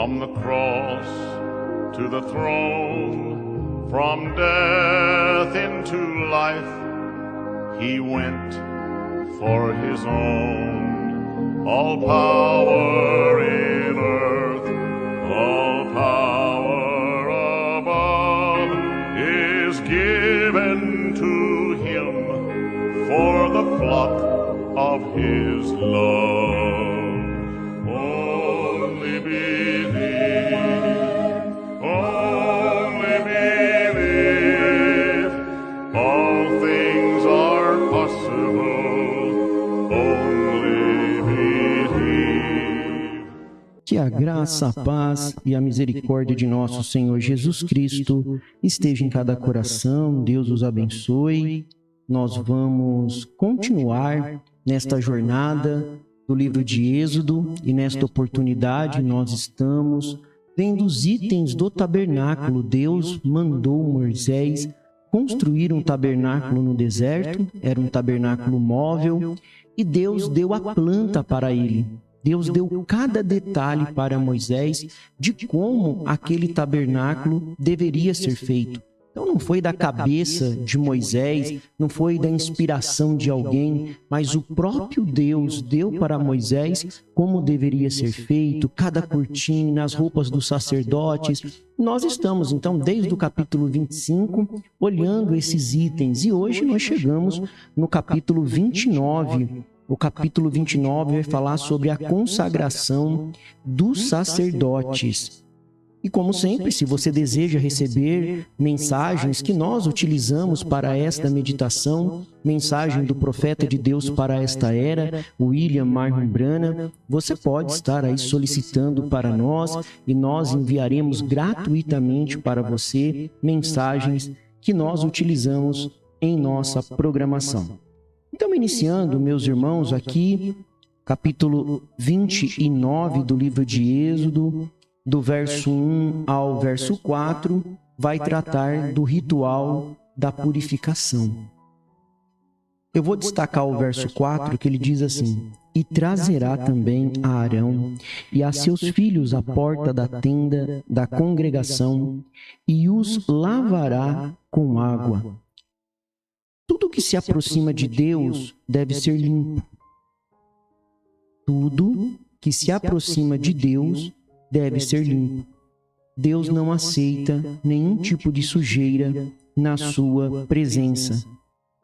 From the cross to the throne, from death into life, he went for his own. All power in earth, all power above is given to him for the flock of his love. Only believe, only believe, all things are possible, only believe. Que a graça, a paz e a misericórdia de nosso Senhor Jesus Cristo esteja em cada coração. Deus os abençoe. Nós vamos continuar nesta jornada do livro de Êxodo e nesta oportunidade nós estamos vendo os itens do tabernáculo. Deus mandou Moisés construir um tabernáculo no deserto, era um tabernáculo móvel, e Deus deu a planta para ele. Deus deu cada detalhe para Moisés de como aquele tabernáculo deveria ser feito. Então não foi da cabeça de Moisés, não foi da inspiração de alguém, mas o próprio Deus deu para Moisés como deveria ser feito, cada cortina, as roupas dos sacerdotes. Nós estamos, então, desde o capítulo 25, olhando esses itens, e hoje nós chegamos no capítulo 29. O capítulo 29 vai falar sobre a consagração dos sacerdotes. E como sempre, se você deseja receber mensagens que nós utilizamos para esta meditação, mensagem do profeta de Deus para esta era, William Martin Branham, você pode estar aí solicitando para nós e nós enviaremos gratuitamente para você mensagens que nós utilizamos em nossa programação. Então, iniciando, meus irmãos, aqui, capítulo 29 do livro de Êxodo, do verso 1 ao verso 4, vai tratar do ritual da purificação. Eu vou destacar o verso 4, que ele diz assim: E trazerá também a Arão e a seus filhos à porta da tenda da congregação, e os lavará com água. Tudo que se aproxima de Deus deve ser limpo. Tudo que se aproxima de Deus deve ser limpo. Deus não aceita nenhum tipo de sujeira na sua presença.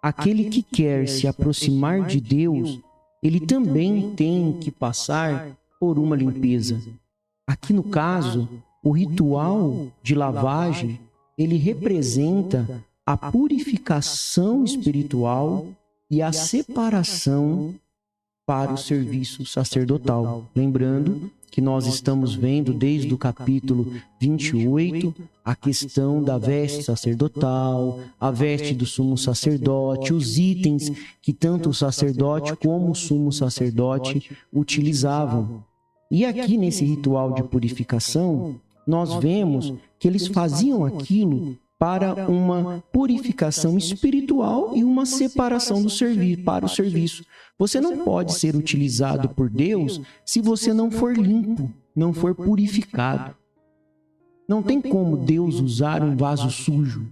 Aquele que quer se aproximar de Deus, ele também tem que passar por uma limpeza. Aqui no caso, o ritual de lavagem, ele representa a purificação espiritual e a separação para o serviço sacerdotal. Lembrando que nós estamos vendo desde o capítulo 28 a questão da veste sacerdotal, a veste do sumo sacerdote, os itens que tanto o sacerdote como o sumo sacerdote utilizavam. E aqui nesse ritual de purificação, nós vemos que eles faziam aquilo para uma purificação espiritual e uma separação para o serviço. Você não pode ser utilizado por Deus se você não for limpo, não for purificado. Não tem como Deus usar um vaso sujo.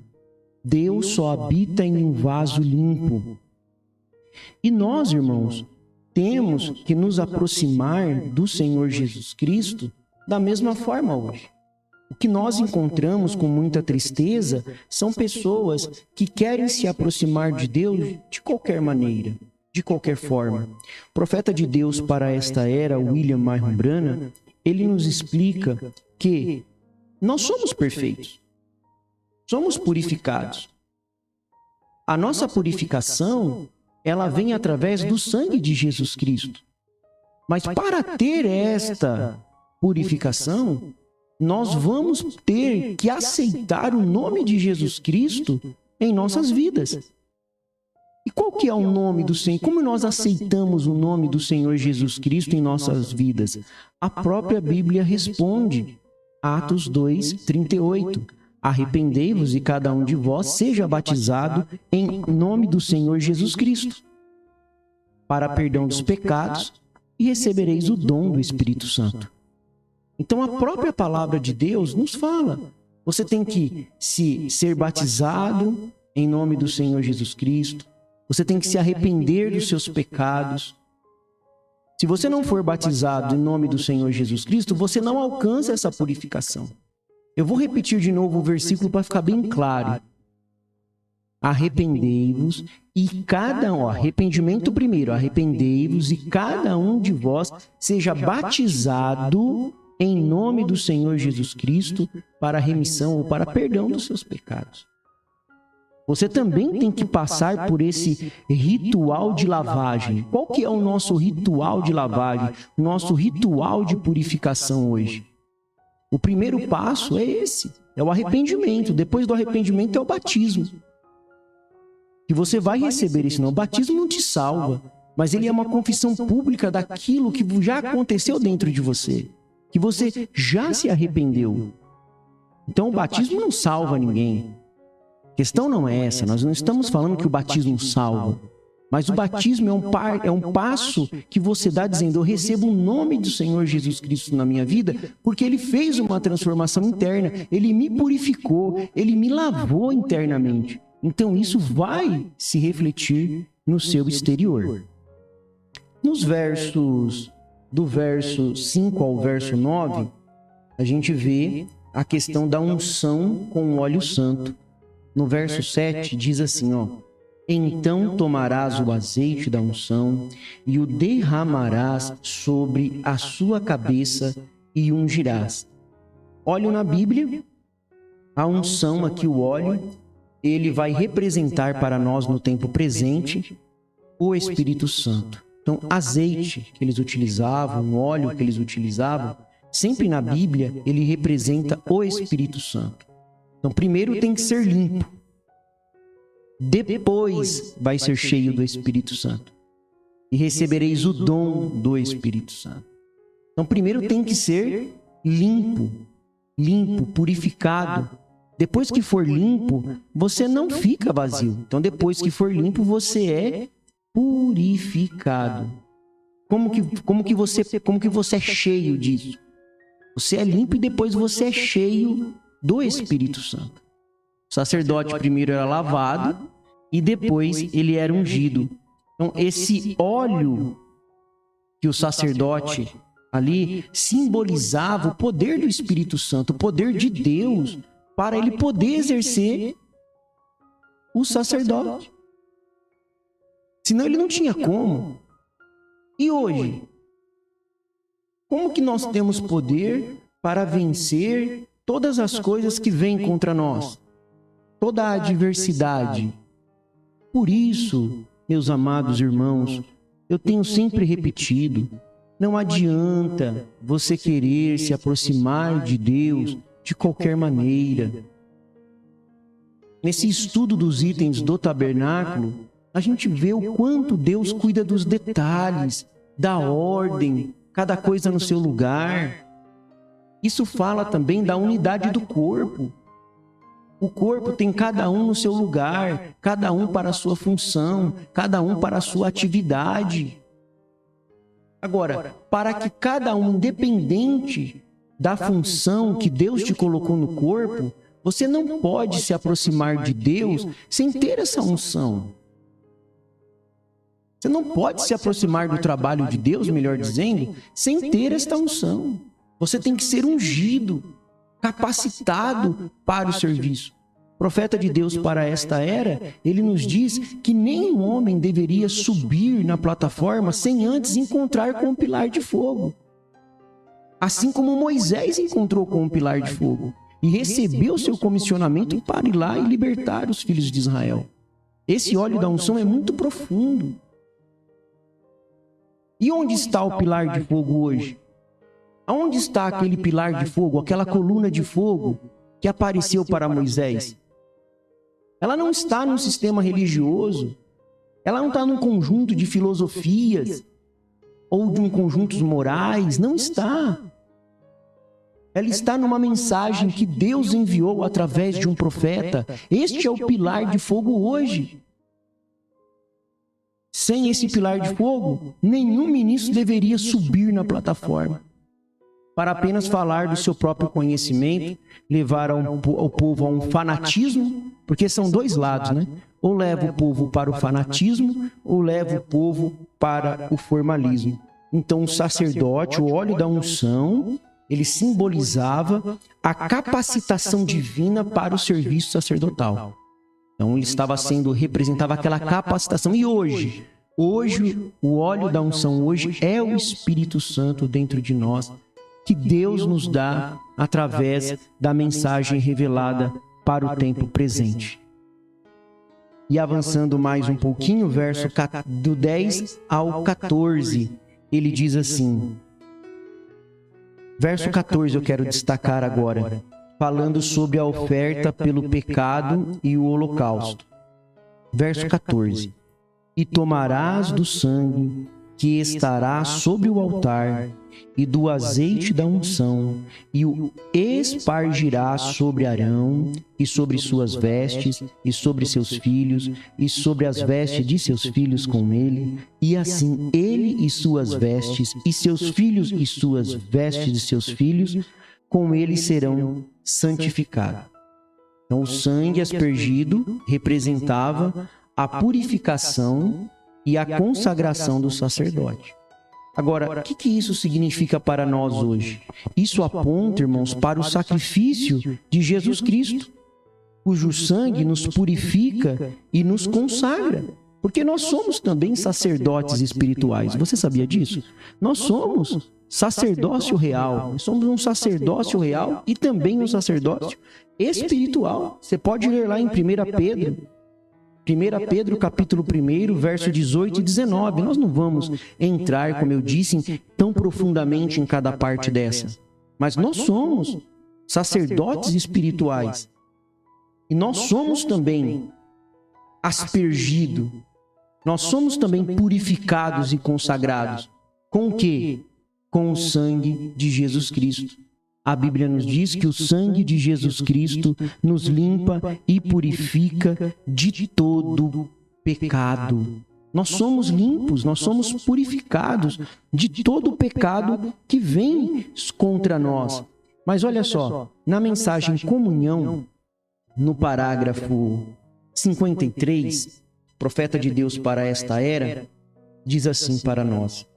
Deus só habita em um vaso limpo. E nós, irmãos, temos que nos aproximar do Senhor Jesus Cristo da mesma forma hoje. O que nós encontramos com muita tristeza são pessoas que querem se aproximar de Deus de qualquer maneira, de qualquer forma. O profeta de Deus para esta era, William Martin Branham, ele nos explica que nós somos perfeitos, somos purificados. A nossa purificação, ela vem através do sangue de Jesus Cristo. Mas para ter esta purificação, nós vamos ter que aceitar o nome de Jesus Cristo em nossas vidas. E qual que é o nome do Senhor? Como nós aceitamos o nome do Senhor Jesus Cristo em nossas vidas? A própria Bíblia responde. Atos 2:38. Arrependei-vos e cada um de vós seja batizado em nome do Senhor Jesus Cristo, para perdão dos pecados, e recebereis o dom do Espírito Santo. Então a própria palavra de Deus nos fala. Você tem que ser batizado em nome do Senhor Jesus Cristo. Você tem que se arrepender dos seus pecados. Se você não for batizado em nome do Senhor Jesus Cristo, você não alcança essa purificação. Eu vou repetir de novo o versículo para ficar bem claro. Arrependei-vos e arrependimento primeiro, arrependei-vos e cada um de vós seja batizado em nome do Senhor Jesus Cristo para a remissão ou para perdão dos seus pecados. Você também tem que passar por esse ritual de lavagem. Qual que é o nosso ritual de lavagem? O nosso ritual de purificação hoje? O primeiro passo é esse, é o arrependimento. Depois do arrependimento é o batismo. E você vai receber esse não. O batismo não te salva, mas ele é uma confissão pública daquilo que já aconteceu dentro de você, que você já se arrependeu. Então o batismo não salva ninguém. A questão não é essa, nós não estamos falando que o batismo salva, mas o batismo é um passo que você dá dizendo, eu recebo o nome do Senhor Jesus Cristo na minha vida, porque Ele fez uma transformação interna, Ele me purificou, Ele me lavou internamente. Então isso vai se refletir no seu exterior. Nos versos, do verso 5 ao verso 9, a gente vê a questão da unção com o óleo santo. No verso 7 diz assim, ó: então tomarás o azeite da unção e o derramarás sobre a sua cabeça e ungirás. Óleo na Bíblia, a unção aqui, o óleo, ele vai representar para nós no tempo presente o Espírito Santo. Então, azeite que eles utilizavam, óleo que eles utilizavam, sempre na Bíblia ele representa o Espírito Santo. Então, primeiro tem que ser limpo. Depois vai ser cheio do Espírito Santo. E recebereis o dom do Espírito Santo. Então, primeiro tem que ser limpo, purificado. Depois que for limpo, você não fica vazio. Então, depois que for limpo, você é purificado. Como que você é cheio disso? Você é limpo e depois você é cheio do Espírito Santo. O sacerdote primeiro era lavado e depois ele era ungido. Então, esse óleo que o sacerdote ali simbolizava o poder do Espírito Santo, o poder de Deus, para ele poder exercer o sacerdote. Senão ele não tinha como. E hoje? Como que nós temos poder para vencer todas as coisas que vêm contra nós? Toda a adversidade. Por isso, meus amados irmãos, eu tenho sempre repetido, não adianta você querer se aproximar de Deus de qualquer maneira. Nesse estudo dos itens do tabernáculo, a gente vê o quanto Deus cuida dos detalhes, da ordem, cada coisa no seu lugar. Isso fala também da unidade do corpo. O corpo tem cada um no seu lugar, cada um para a sua função, cada um para a sua atividade. Agora, para que cada um, independente da função que Deus te colocou no corpo, você não pode se aproximar de Deus sem ter essa unção. Você não pode se aproximar do trabalho de Deus, melhor dizendo, sem ter esta unção. Você tem que ser ungido, capacitado para o serviço. O profeta de Deus para esta era, ele nos diz que nenhum homem deveria subir na plataforma sem antes encontrar com um pilar de fogo. Assim como Moisés encontrou com um pilar de fogo e recebeu seu comissionamento para ir lá e libertar os filhos de Israel. Esse óleo da unção é muito profundo. E onde está o pilar de fogo hoje? Aonde está aquele pilar de fogo, aquela coluna de fogo que apareceu para Moisés? Ela não está num sistema religioso, ela não está num conjunto de filosofias ou de um conjuntos morais, não está. Ela está numa mensagem que Deus enviou através de um profeta. Este é o pilar de fogo hoje. Sem esse pilar de fogo, nenhum ministro deveria subir na plataforma para apenas falar do seu próprio conhecimento, levar o povo a um fanatismo, porque são dois lados, né? Ou leva o povo para o fanatismo, ou leva o povo para o formalismo. Então, o sacerdote, o óleo da unção, ele simbolizava a capacitação divina para o serviço sacerdotal. Então, ele representava aquela capacitação. E hoje, o óleo da unção hoje é o Espírito Santo dentro de nós, que Deus nos dá através da mensagem revelada para o tempo presente. E avançando mais um pouquinho, verso do 10 ao 14, ele diz assim, verso 14 eu quero destacar agora, falando sobre a oferta pelo pecado e o holocausto. Verso 14, e tomarás do sangue que estará sobre o altar e do azeite da unção, e o espargirás sobre Arão e sobre suas vestes, e sobre seus filhos, e sobre as vestes de seus filhos com ele, e assim ele e suas vestes, e seus filhos e suas vestes de seus filhos, com ele serão santificados. Então, o sangue aspergido representava a purificação e a consagração do sacerdote. Agora, o que isso significa para nós hoje? Isso aponta, irmãos, para o sacrifício de Jesus Cristo, cujo sangue nos purifica e nos consagra. Porque nós somos também sacerdotes espirituais. Você sabia disso? Nós somos sacerdócio real. Nós somos um sacerdócio real e também um sacerdócio espiritual. Você pode ler lá em 1 Pedro. 1 Pedro, capítulo 1, verso 18 e 19. Nós não vamos entrar, como eu disse, tão profundamente em cada parte dessa. Mas nós somos sacerdotes espirituais. E nós somos também aspergidos. Nós somos também purificados e consagrados. Com o quê? Com o sangue de Jesus Cristo. A Bíblia nos diz que o sangue de Jesus Cristo nos limpa e purifica de todo pecado. Nós somos limpos, nós somos purificados de todo pecado que vem contra nós. Mas olha só, na mensagem Comunhão, no parágrafo 53, profeta de Deus para esta era, diz assim para nós: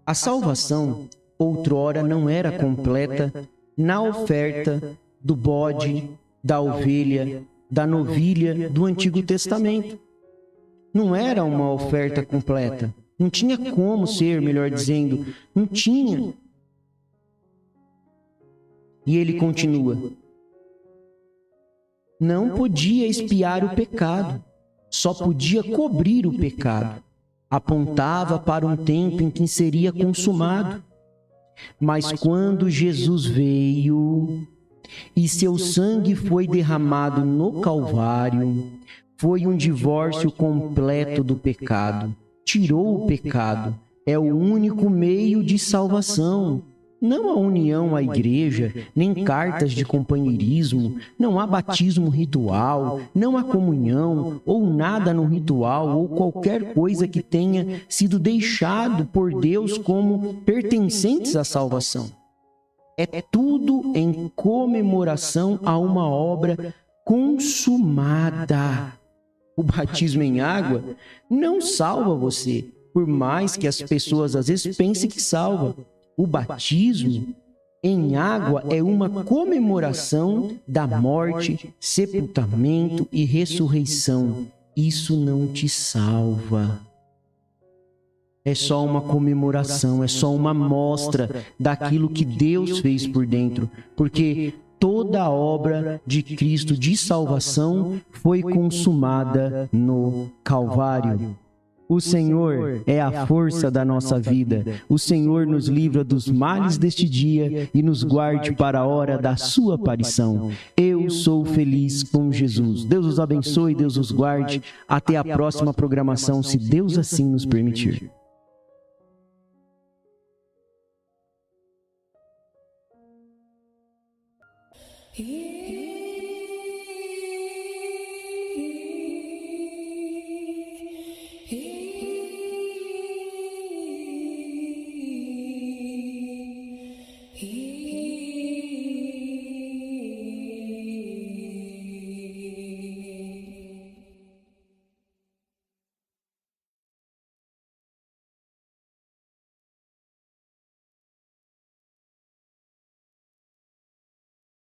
a salvação outrora não era completa na oferta do bode, da ovelha, da novilha do Antigo Testamento. Não era uma oferta completa. Não tinha como ser, melhor dizendo. Não tinha. E ele continua: não podia expiar o pecado, só podia cobrir o pecado. Apontava para um tempo em que seria consumado. Mas quando Jesus veio e seu sangue foi derramado no Calvário, foi um divórcio completo do pecado. Tirou o pecado. É o único meio de salvação. Não há união à igreja, nem cartas de companheirismo, não há batismo ritual, não há comunhão, ou nada no ritual, ou qualquer coisa que tenha sido deixado por Deus como pertencentes à salvação. É tudo em comemoração a uma obra consumada. O batismo em água não salva você, por mais que as pessoas às vezes pensem que salva. O batismo em água é uma comemoração da morte, sepultamento e ressurreição. Isso não te salva. É só uma comemoração, é só uma mostra daquilo que Deus fez por dentro. Porque toda a obra de Cristo de salvação foi consumada no Calvário. O Senhor é a força da nossa vida. O Senhor nos livra dos males deste dia e nos guarde para a hora da sua aparição. Eu sou feliz com Jesus. Deus os abençoe, Deus os guarde. Até a próxima programação, se Deus assim nos permitir. Yeah.